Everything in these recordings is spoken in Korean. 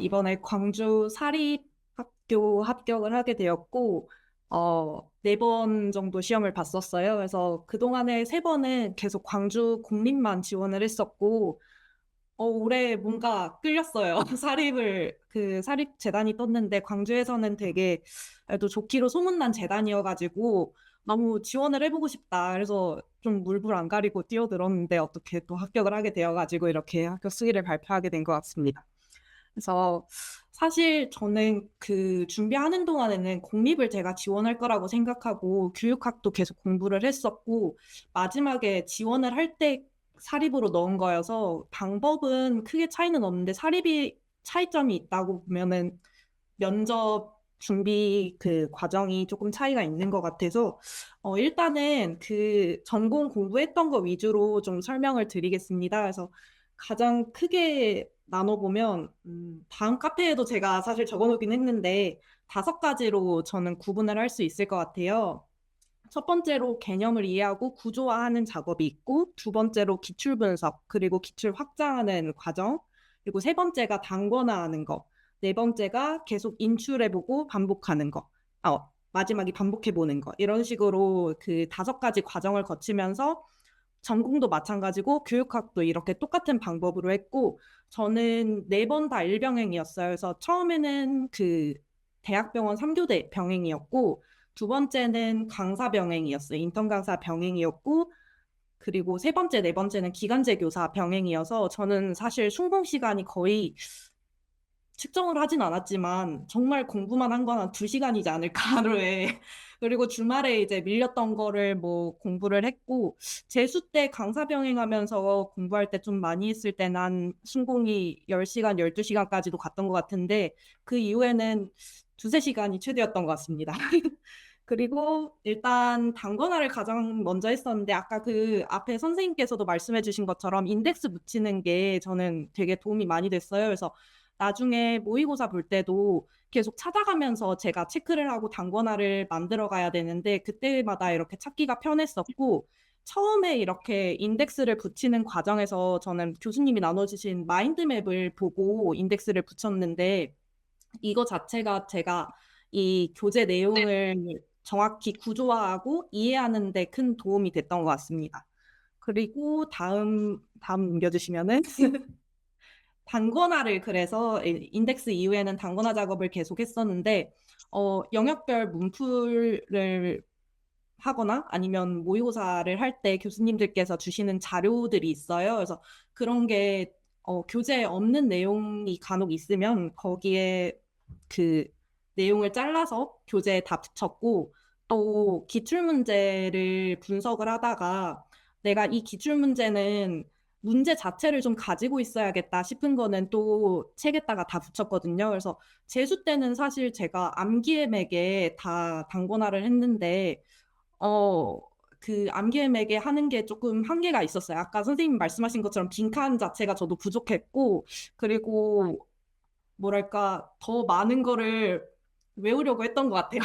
이번에 광주 사립학교 합격을 하게 되었고, 4번 정도 시험을 봤었어요. 그래서 그동안에 3번은 계속 광주 공립만 지원을 했었고, 올해 뭔가 끌렸어요. 사립 재단이 떴는데, 광주에서는 되게 또 좋기로 소문난 재단이어가지고, 너무 지원을 해보고 싶다. 그래서 좀 물불 안 가리고 뛰어들었는데, 어떻게 또 합격을 하게 되어가지고, 이렇게 합격 수기를 발표하게 된 것 같습니다. 그래서 사실 저는 그 준비하는 동안에는 공립을 제가 지원할 거라고 생각하고 교육학도 계속 공부를 했었고 마지막에 지원을 할 때 사립으로 넣은 거여서 방법은 크게 차이는 없는데 사립이 차이점이 있다고 보면은 면접 준비 그 과정이 조금 차이가 있는 것 같아서 일단은 그 전공 공부했던 거 위주로 좀 설명을 드리겠습니다. 그래서 가장 크게 나눠보면 다음 카페에도 제가 사실 적어놓긴 했는데 5가지로 저는 구분을 할 수 있을 것 같아요. 첫 번째로 개념을 이해하고 구조화하는 작업이 있고, 두 번째로 기출 분석, 그리고 기출 확장하는 과정, 그리고 세 번째가 단권화하는 거, 네 번째가 계속 인출해보고 반복하는 거, 마지막이 반복해보는 거. 이런 식으로 그 5가지 과정을 거치면서 전공도 마찬가지고 교육학도 이렇게 똑같은 방법으로 했고, 저는 4번 다 일병행이었어요. 그래서 처음에는 그 대학병원 3교대 병행이었고, 두 번째는 강사 병행이었어요. 인턴 강사 병행이었고, 그리고 세 번째, 네 번째는 기간제 교사 병행이어서 저는 사실 순공 시간이 거의 측정을 하진 않았지만 정말 공부만 한 건 한 2시간이지 않을까 하루에. 그리고 주말에 이제 밀렸던 거를 뭐 공부를 했고 재수 때 강사 병행하면서 공부할 때 좀 많이 했을 때 난 순공이 10시간, 12시간까지도 갔던 것 같은데 그 이후에는 2~3시간이 최대였던 것 같습니다. 그리고 일단 단권화를 가장 먼저 했었는데 아까 그 앞에 선생님께서도 말씀해 주신 것처럼 인덱스 붙이는 게 저는 되게 도움이 많이 됐어요. 그래서 나중에 모의고사 볼 때도 계속 찾아가면서 제가 체크를 하고 단권화를 만들어 가야 되는데 그때마다 이렇게 찾기가 편했었고 처음에 이렇게 인덱스를 붙이는 과정에서 저는 교수님이 나눠주신 마인드맵을 보고 인덱스를 붙였는데 이거 자체가 제가 이 교재 내용을 정확히 구조화하고 이해하는 데 큰 도움이 됐던 것 같습니다. 그리고 다음 넘겨주시면은 단권화를 그래서 인덱스 이후에는 단권화 작업을 계속 했었는데 영역별 문풀을 하거나 아니면 모의고사를 할 때 교수님들께서 주시는 자료들이 있어요. 그래서 그런 게 교재에 없는 내용이 간혹 있으면 거기에 그 내용을 잘라서 교재에 다 붙였고 또 기출문제를 분석을 하다가 내가 이 기출문제는 문제 자체를 좀 가지고 있어야겠다 싶은 거는 또 책에다가 다 붙였거든요. 그래서 재수 때는 사실 제가 암기의 맥에 다 단권화를 했는데 어, 그 암기맥에 하는 게 조금 한계가 있었어요. 아까 선생님 말씀하신 것처럼 빈칸 자체가 저도 부족했고, 그리고 뭐랄까, 더 많은 거를 외우려고 했던 것 같아요.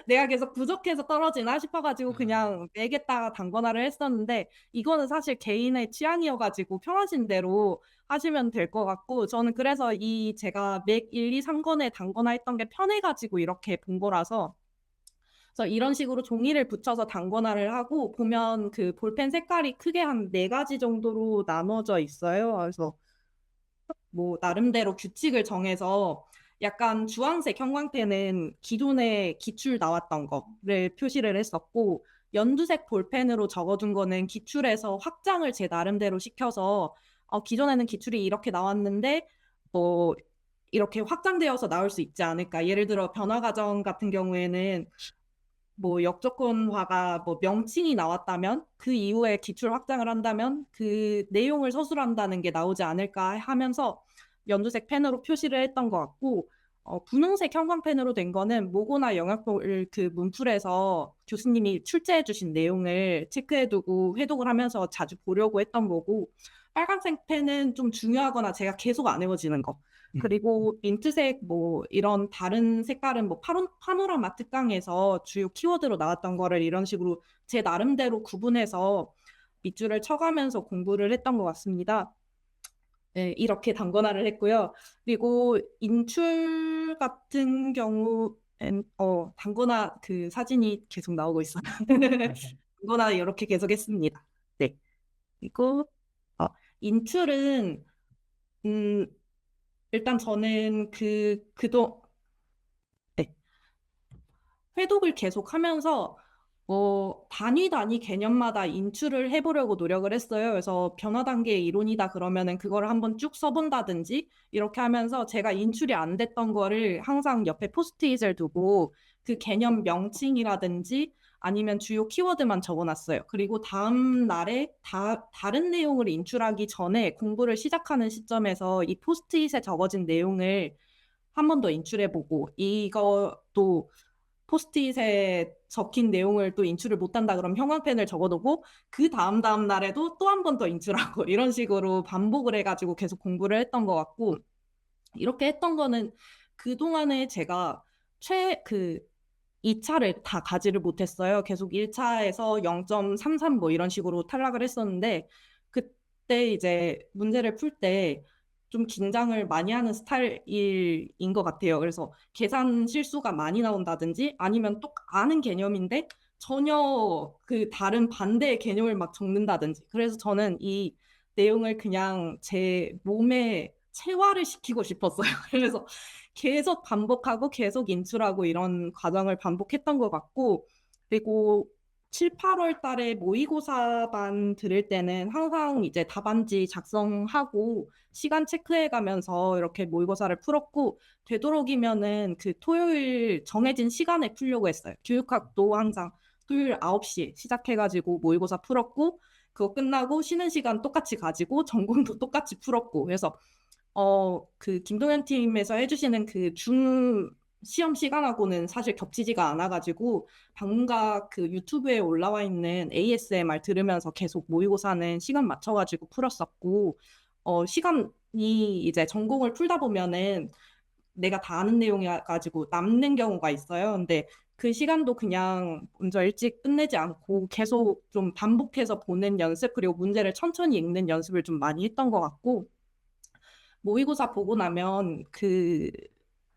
내가 계속 부족해서 떨어지나 싶어가지고 그냥 맥에다가 단권화를 했었는데, 이거는 사실 개인의 취향이어가지고 편하신 대로 하시면 될 것 같고, 저는 그래서 이 제가 맥 1, 2, 3권에 단권화 했던 게 편해가지고 이렇게 본 거라서, 그래서 이런 식으로 종이를 붙여서 단권화를 하고 보면 그 볼펜 색깔이 크게 한 4가지 정도로 나눠져 있어요. 그래서 뭐 나름대로 규칙을 정해서 약간 주황색 형광펜은 기존에 기출 나왔던 거를 표시를 했었고 연두색 볼펜으로 적어둔 거는 기출에서 확장을 제 나름대로 시켜서 기존에는 기출이 이렇게 나왔는데 뭐 이렇게 확장되어서 나올 수 있지 않을까. 예를 들어 변화 과정 같은 경우에는 뭐 역조건화가 뭐 명칭이 나왔다면 그 이후에 기출 확장을 한다면 그 내용을 서술한다는 게 나오지 않을까 하면서 연두색 펜으로 표시를 했던 것 같고 분홍색 형광펜으로 된 거는 모고나 영역별 그 문풀에서 교수님이 출제해 주신 내용을 체크해 두고 회독을 하면서 자주 보려고 했던 거고 빨간색 펜은 좀 중요하거나 제가 계속 안 외워지는 거 그리고 민트색 뭐 이런 다른 색깔은 뭐 파노라마 특강에서 주요 키워드로 나왔던 거를 이런 식으로 제 나름대로 구분해서 밑줄을 쳐가면서 공부를 했던 것 같습니다. 네, 이렇게 단권화를 했고요. 그리고 인출 같은 경우엔 단권화 그 사진이 계속 나오고 있어요. 단권화 이렇게 계속 했습니다. 네. 그리고 어, 인출은 음, 일단 저는 네, 회독을 계속 하면서 단위 개념마다 인출을 해보려고 노력을 했어요. 그래서 변화 단계의 이론이다 그러면은 그거를 한번 쭉 써본다든지 이렇게 하면서 제가 인출이 안 됐던 거를 항상 옆에 포스트잇을 두고 그 개념 명칭이라든지 아니면 주요 키워드만 적어놨어요. 그리고 다음 날에 다른 내용을 인출하기 전에 공부를 시작하는 시점에서 이 포스트잇에 적어진 내용을 한 번 더 인출해보고 이것도 포스트잇에 적힌 내용을 또 인출을 못한다 그러면 형광펜을 적어두고 그 다음 날에도 또 한 번 더 인출하고 이런 식으로 반복을 해가지고 계속 공부를 했던 것 같고 이렇게 했던 거는 그동안에 제가 그 2차를 다 가지를 못했어요. 계속 1차에서 0.33 뭐 이런 식으로 탈락을 했었는데 그때 이제 문제를 풀 때 좀 긴장을 많이 하는 스타일인 것 같아요. 그래서 계산 실수가 많이 나온다든지 아니면 또 아는 개념인데 전혀 그 다른 반대의 개념을 막 적는다든지 그래서 저는 이 내용을 그냥 제 몸에 체화를 시키고 싶었어요. 그래서 계속 반복하고 계속 인출하고 이런 과정을 반복했던 것 같고 그리고 7, 8월 달에 모의고사반 들을 때는 항상 이제 답안지 작성하고 시간 체크해 가면서 이렇게 모의고사를 풀었고 되도록이면은 그 토요일 정해진 시간에 풀려고 했어요. 교육학도 항상 토요일 9시에 시작해가지고 모의고사 풀었고 그거 끝나고 쉬는 시간 똑같이 가지고 전공도 똑같이 풀었고 그래서 그 김동현 팀에서 해주시는 그 시험 시간하고는 사실 겹치지가 않아가지고 방문각 그 유튜브에 올라와 있는 ASMR 들으면서 계속 모의고사는 시간 맞춰가지고 풀었었고 시간이 이제 전공을 풀다 보면은 내가 다 아는 내용이가지고 남는 경우가 있어요. 근데 그 시간도 그냥 먼저 일찍 끝내지 않고 계속 좀 반복해서 보는 연습 그리고 문제를 천천히 읽는 연습을 좀 많이 했던 것 같고 모의고사 보고 나면 그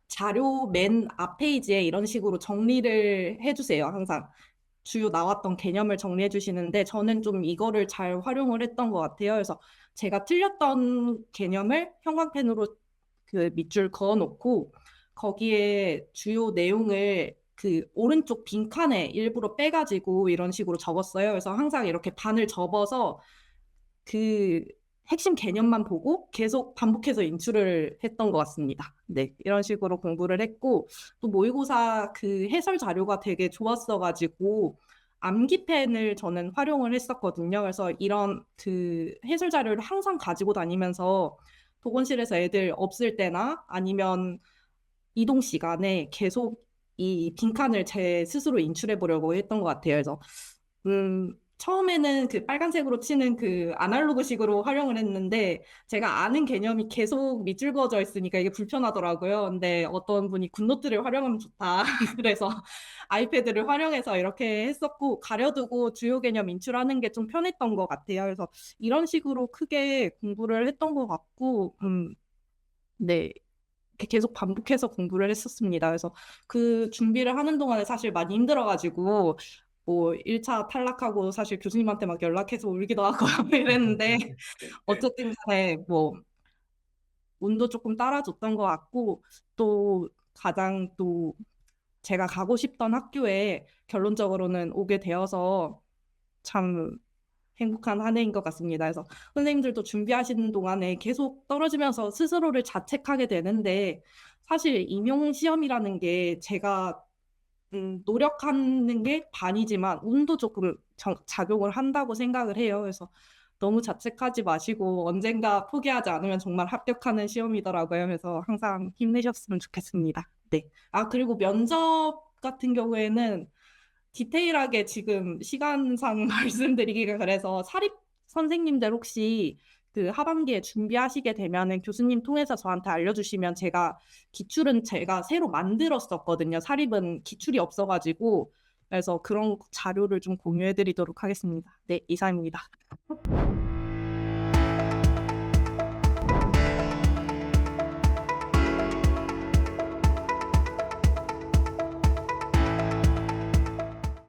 자료 맨 앞 페이지에 이런 식으로 정리를 해주세요. 항상 주요 나왔던 개념을 정리해 주시는데 저는 좀 이거를 잘 활용을 했던 것 같아요. 그래서 제가 틀렸던 개념을 형광펜으로 그 밑줄 그어 놓고 거기에 주요 내용을 그 오른쪽 빈칸에 일부러 빼가지고 이런 식으로 적었어요. 그래서 항상 이렇게 반을 접어서 그 핵심 개념만 보고 계속 반복해서 인출을 했던 것 같습니다. 네, 이런 식으로 공부를 했고 또 모의고사 그 해설 자료가 되게 좋았어가지고 암기펜을 저는 활용을 했었거든요. 그래서 이런 그 해설 자료를 항상 가지고 다니면서 보건실에서 애들 없을 때나 아니면 이동 시간에 계속 이 빈칸을 제 스스로 인출해 보려고 했던 것 같아요. 그래서 처음에는 그 빨간색으로 치는 그 아날로그식으로 활용을 했는데 제가 아는 개념이 계속 밑줄 그어져 있으니까 이게 불편하더라고요. 근데 어떤 분이 굿노트를 활용하면 좋다. 그래서 아이패드를 활용해서 이렇게 했었고 가려두고 주요 개념 인출하는 게 좀 편했던 것 같아요. 그래서 이런 식으로 크게 공부를 했던 것 같고, 네. 이렇게 계속 반복해서 공부를 했었습니다. 그래서 그 준비를 하는 동안에 사실 많이 힘들어가지고 뭐 1차 탈락하고 사실 교수님한테 막 연락해서 울기도 하고 이랬는데 어쨌든 간에 뭐 운도 조금 따라줬던 것 같고 또 가장 또 제가 가고 싶던 학교에 결론적으로는 오게 되어서 참 행복한 한 해인 것 같습니다. 그래서 선생님들도 준비하시는 동안에 계속 떨어지면서 스스로를 자책하게 되는데 사실 임용 시험이라는 게 제가 노력하는 게 반이지만 운도 조금 작용을 한다고 생각을 해요. 그래서 너무 자책하지 마시고 언젠가 포기하지 않으면 정말 합격하는 시험이더라고요. 그래서 항상 힘내셨으면 좋겠습니다. 네. 아, 그리고 면접 같은 경우에는 디테일하게 지금 시간상 말씀드리기가 그래서 사립 선생님들 혹시 그 하반기에 준비하시게 되면은 교수님 통해서 저한테 알려주시면 기출은 제가 새로 만들었었거든요. 사립은 기출이 없어가지고 그래서 그런 자료를 좀 공유해드리도록 하겠습니다. 네, 이상입니다.